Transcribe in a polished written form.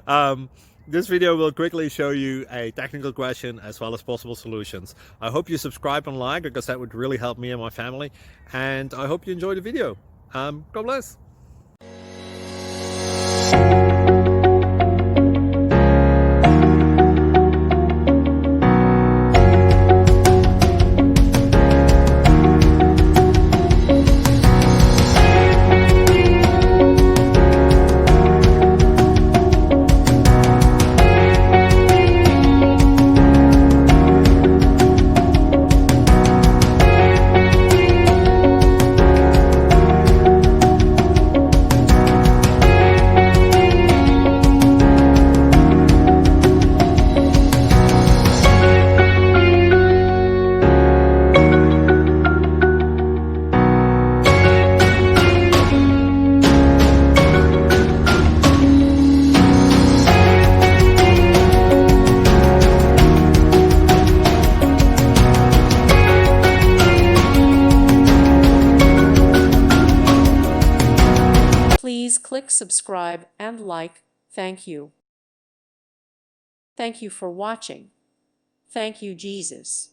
um, this video will quickly show you a technical question as well as possible solutions. I hope you subscribe and like, because that would really help me and my family. And I hope you enjoy the video. God bless. Please click subscribe and like. Thank you. Thank you for watching. Thank you, Jesus.